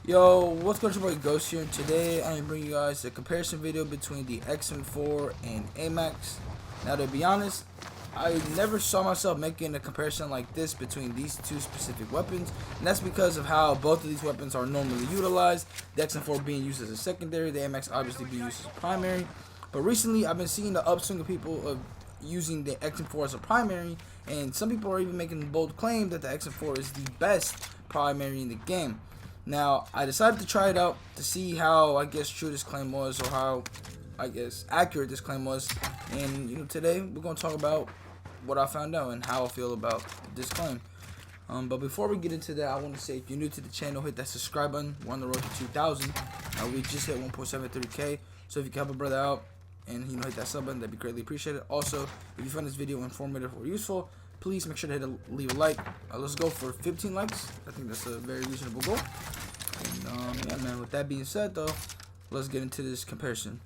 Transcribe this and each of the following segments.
Yo, what's going on, your boy Ghost here, and today I'm bringing you guys a comparison video between the XM4 and Amax. Now, to be honest, I never saw myself making a comparison like this between these two specific weapons, and that's because of how both of these weapons are normally utilized. The XM4 being used as a secondary, the Amax obviously being used as a primary. But recently, I've been seeing the upswing of people of using the XM4 as a primary, and some people are even making the bold claim that the XM4 is the best primary in the game. Now, I decided to try it out to see how, I guess, true this claim was, or how, I guess, accurate this claim was. And, today we're going to talk about what I found out and how I feel about this claim. But before we get into that, I want to say, if you're new to the channel, hit that subscribe button. We're on the road to 2,000. We just hit 1.73K. So if you can help a brother out and, hit that sub button, that'd be greatly appreciated. Also, if you found this video informative or useful, please make sure to leave a like. Let's go for 15 likes. I think that's a very reasonable goal. And yeah, man, with that being said, though, let's get into this comparison.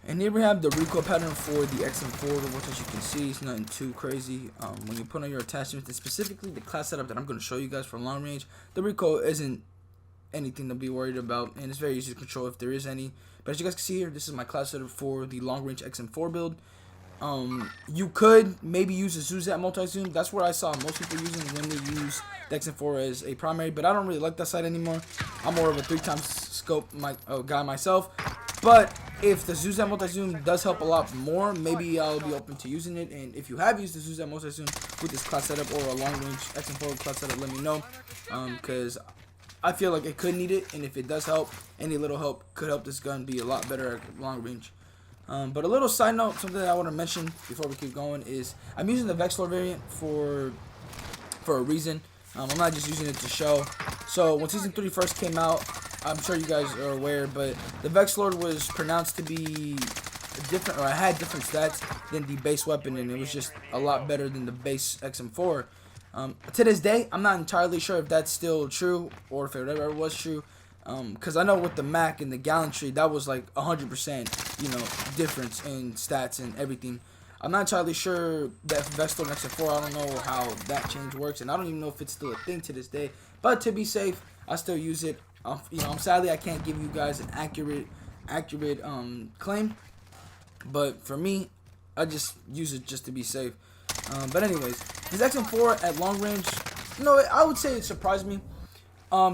And here we have the recoil pattern for the XM4, which, as you can see, it's nothing too crazy. When you put on your attachments, and specifically the class setup that I'm going to show you guys for long range, the recoil isn't anything to be worried about, and it's very easy to control if there is any. But as you guys can see here, this is my class setup for the long range XM4 build. You could maybe use a Zuzat multi-zoom. That's what I saw most people using when they use the XM4 as a primary, but I don't really like that sight anymore. I'm more of a 3x scope guy myself. But if the Zuzat multi-zoom does help a lot more, maybe I'll be open to using it. And if you have used the Zuzat multi-zoom with this class setup or a long-range XM4 class setup, let me know, because I feel like it could need it, and if it does help, any little help could help this gun be a lot better at long range. But a little side note, something that I want to mention before we keep going is I'm using the Vexlord variant for a reason. I'm not just using it to show. So when Season 3 first came out, I'm sure you guys are aware, but the Vexlord was pronounced to be different, or it had different stats than the base weapon, and it was just a lot better than the base XM4. To this day, I'm not entirely sure if that's still true, or if it ever was true. Because I know with the Mac and the Gallantry, that was like 100%, difference in stats and everything. I'm not entirely sure that Vexlord and XM4, I don't know how that change works, and I don't even know if it's still a thing to this day. But to be safe, I still use it. Sadly, I can't give you guys an accurate claim. But for me, I just use it just to be safe. But anyways, this XM4 at long range, I would say it surprised me.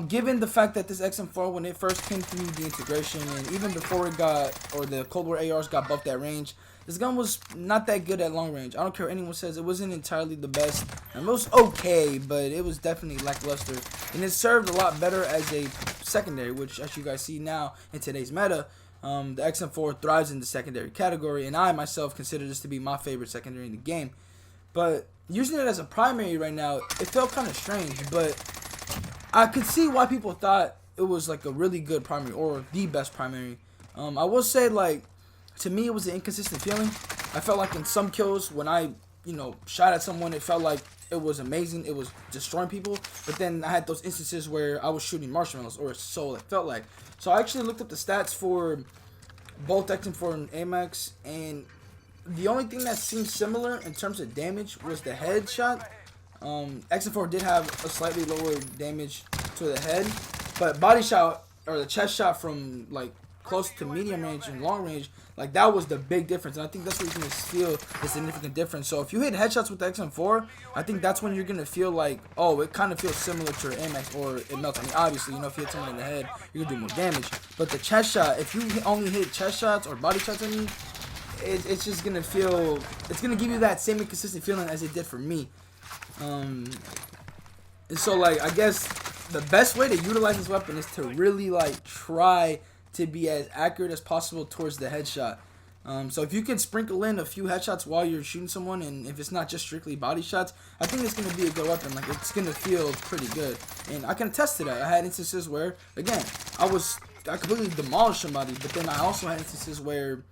Given the fact that this XM4, when it first came through the integration, and even before it got, or the Cold War ARs got buffed at range, this gun was not that good at long range. I don't care what anyone says, it wasn't entirely the best. And it was okay, but it was definitely lackluster. And it served a lot better as a secondary, which, as you guys see now in today's meta, the XM4 thrives in the secondary category, and I myself consider this to be my favorite secondary in the game. But using it as a primary right now, it felt kind of strange, but I could see why people thought it was like a really good primary or the best primary. I will say, like, to me it was an inconsistent feeling. I felt like in some kills when I, shot at someone, it felt like it was amazing. It was destroying people. But then I had those instances where I was shooting marshmallows, or so it felt like. So I actually looked up the stats for both XM4 and Amax, and the only thing that seemed similar in terms of damage was the headshot. XM4 did have a slightly lower damage to the head, but body shot, or the chest shot from like close to medium range and long range, like that was the big difference, and I think that's where you're gonna feel the significant difference. So if you hit headshots with the XM4, I think that's when you're gonna feel like, oh, it kind of feels similar to your Amax, or it melts. I mean, obviously, if you hit someone in the head, you're gonna do more damage. But the chest shot, if you only hit chest shots or body shots, it's just gonna feel, it's gonna give you that same inconsistent feeling as it did for me. And so, like, I guess the best way to utilize this weapon is to really, like, try to be as accurate as possible towards the headshot. So if you can sprinkle in a few headshots while you're shooting someone, and if it's not just strictly body shots, I think it's going to be a good weapon. Like, it's going to feel pretty good. And I can attest to that. I had instances where, again, I completely demolished somebody, but then I also had instances where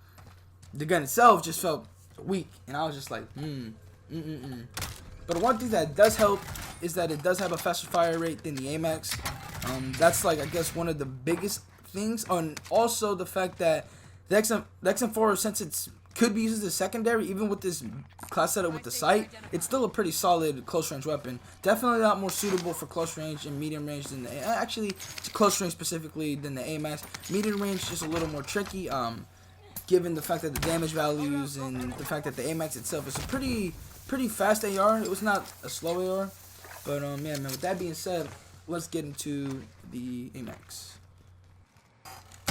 the gun itself just felt weak, and I was just like, But one thing that does help is that it does have a faster fire rate than the Amax. That's, like, I guess one of the biggest things. And also the fact that the XM4, since it's could be used as a secondary. Even with this class setup with the sight, it's still a pretty solid close range weapon. Definitely a lot more suitable for close range and medium range than the actually close range specifically than the Amax. Medium range just a little more tricky. Given the fact that the damage values and the fact that the Amax itself is a pretty fast AR. It was not a slow AR, but yeah, man. With that being said, let's get into the Amax.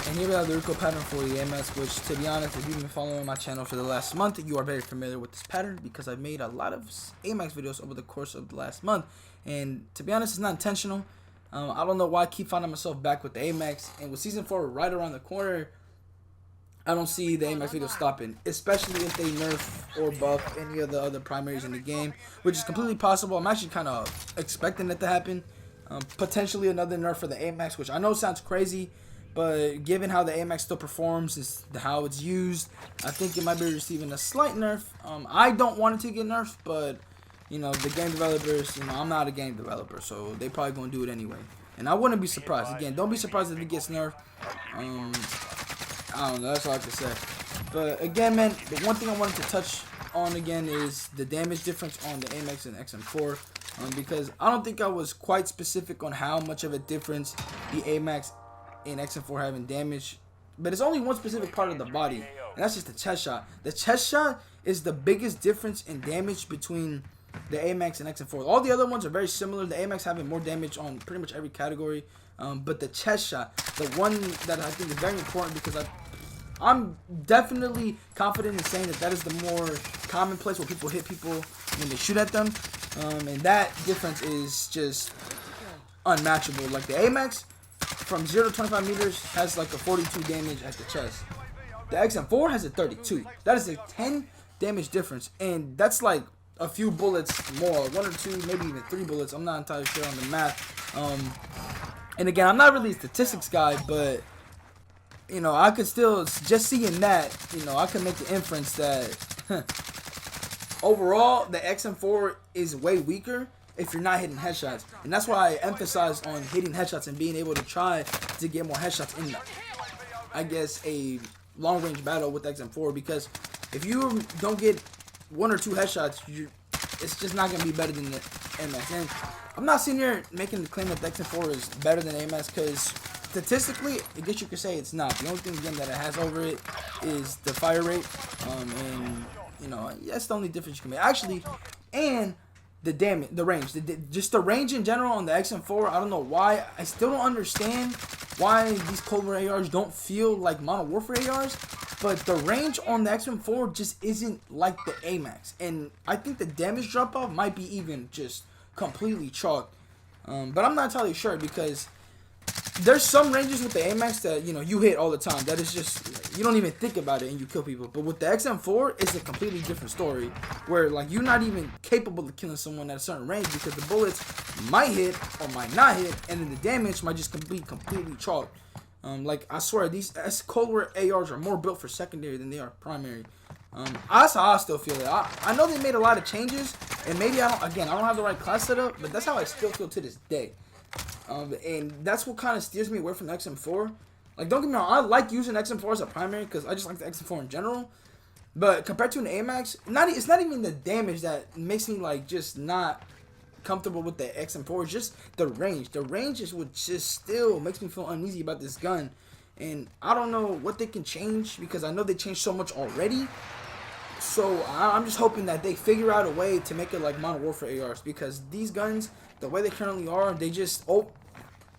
And here we have the recoil pattern for the Amax, which, to be honest, if you've been following my channel for the last month, you are very familiar with this pattern because I've made a lot of Amax videos over the course of the last month. And to be honest, it's not intentional. I don't know why I keep finding myself back with the Amax, and with Season 4 right around the corner, I don't see the Amax video stopping, especially if they nerf or buff any of the other primaries in the game, which is completely possible. I'm actually kind of expecting it to happen. Potentially another nerf for the Amax, which I know sounds crazy, but given how the Amax still performs, is how it's used, I think it might be receiving a slight nerf. I don't want it to get nerfed, but you know, the game developers, you know, I'm not a game developer, so they probably gonna do it anyway. And I wouldn't be surprised. Again, don't be surprised if it gets nerfed. I don't know, that's all I can say. But again, man, the one thing I wanted to touch on again is the damage difference on the Amax and XM4. Because I don't think I was quite specific on how much of a difference the Amax and XM4 have in damage. But it's only one specific part of the body, and that's just the chest shot. The chest shot is the biggest difference in damage between the Amax and XM4. All the other ones are very similar. The Amax having more damage on pretty much every category. But the chest shot, the one that I think is very important because I'm definitely confident in saying that is the more common place where people hit people when they shoot at them. And that difference is just unmatchable. Like the Amax, from 0 to 25 meters, has like a 42 damage at the chest. The XM4 has a 32. That is a 10 damage difference. And that's like a few bullets more. 1 or 2, maybe even 3 bullets. I'm not entirely sure on the math. And again, I'm not really a statistics guy, but you know, I could still, just seeing that, you know, I can make the inference that overall the XM4 is way weaker if you're not hitting headshots. And that's why I emphasize on hitting headshots and being able to try to get more headshots in, I guess, a long range battle with XM4, because if you don't get 1 or 2 headshots, it's just not going to be better than the Amax. And I'm not sitting here making the claim that the XM4 is better than Amax, because statistically, I guess you could say it's not. The only thing, again, that it has over it is the fire rate. And, you know, that's the only difference you can make. Actually, and the damage, the range. Just the range in general on the XM4, I don't know why. I still don't understand why these Cold War ARs don't feel like Modern Warfare ARs. But the range on the XM4 just isn't like the Amax. And I think the damage drop-off might be even just completely chalked. But I'm not entirely sure, because there's some ranges with the Amax that, you know, you hit all the time. That is just, you don't even think about it and you kill people. But with the XM4, it's a completely different story, where like you're not even capable of killing someone at a certain range, because the bullets might hit or might not hit, and then the damage might just be completely chalked. Like, I swear, these Cold War ARs are more built for secondary than they are primary. That's how I still feel it. I know they made a lot of changes, and maybe I don't have the right class setup, but that's how I still feel to this day. And that's what kind of steers me away from the XM4. Like, don't get me wrong, I like using XM4 as a primary because I just like the XM4 in general. But compared to an Amax, it's not even the damage that makes me like just not comfortable with the XM4. It's just the range. The range is what just still makes me feel uneasy about this gun. And I don't know what they can change, because I know they changed so much already. So I'm just hoping that they figure out a way to make it like Modern Warfare ARs, because these guns, the way they currently are, they just, you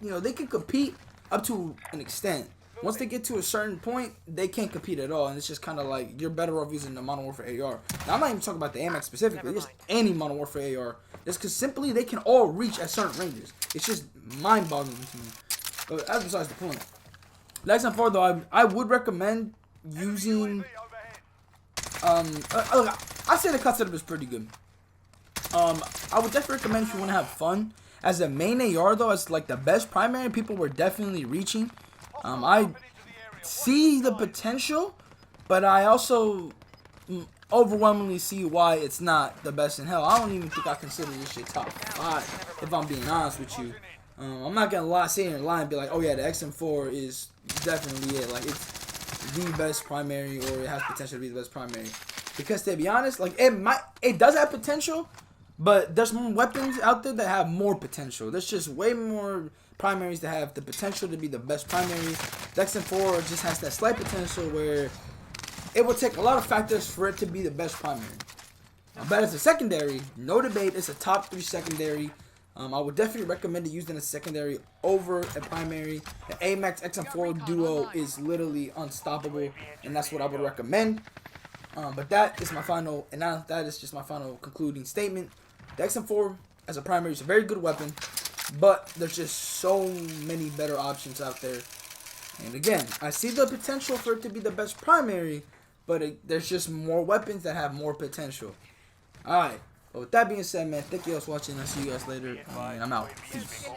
know, they can compete up to an extent. Once they get to a certain point, they can't compete at all, and it's just kind of like you're better off using the Modern Warfare AR. Now, I'm not even talking about the Amax specifically, just any Modern Warfare AR. Just because simply they can all reach at certain ranges. It's just mind-boggling to me. But that's besides the point. The XM4, though, I would recommend using. I say the cut setup is pretty good. I would definitely recommend if you want to have fun. As a main AR, though, as like the best primary, people were definitely reaching. I see the potential, but I also overwhelmingly see why it's not the best in hell. I don't even think I consider this shit top 5, if I'm being honest with you. I'm not gonna sit here and lie and be like, oh yeah, the XM4 is definitely it. Like, the best primary, or it has potential to be the best primary. Because to be honest, like it does have potential, but there's more weapons out there that have more potential. There's just way more primaries that have the potential to be the best primary. The XM4 just has that slight potential where it will take a lot of factors for it to be the best primary. But as a secondary, no debate, it's a top 3 secondary. I would definitely recommend using a secondary over a primary. The Amax XM4 duo is literally unstoppable, and that's what I would recommend. But that is my final, and now that is just my final concluding statement. The XM4 as a primary is a very good weapon, but there's just so many better options out there. And again, I see the potential for it to be the best primary, but there's just more weapons that have more potential. Alright, well, with that being said, man, thank you guys for watching. I'll see you guys later, and I'm out. Peace.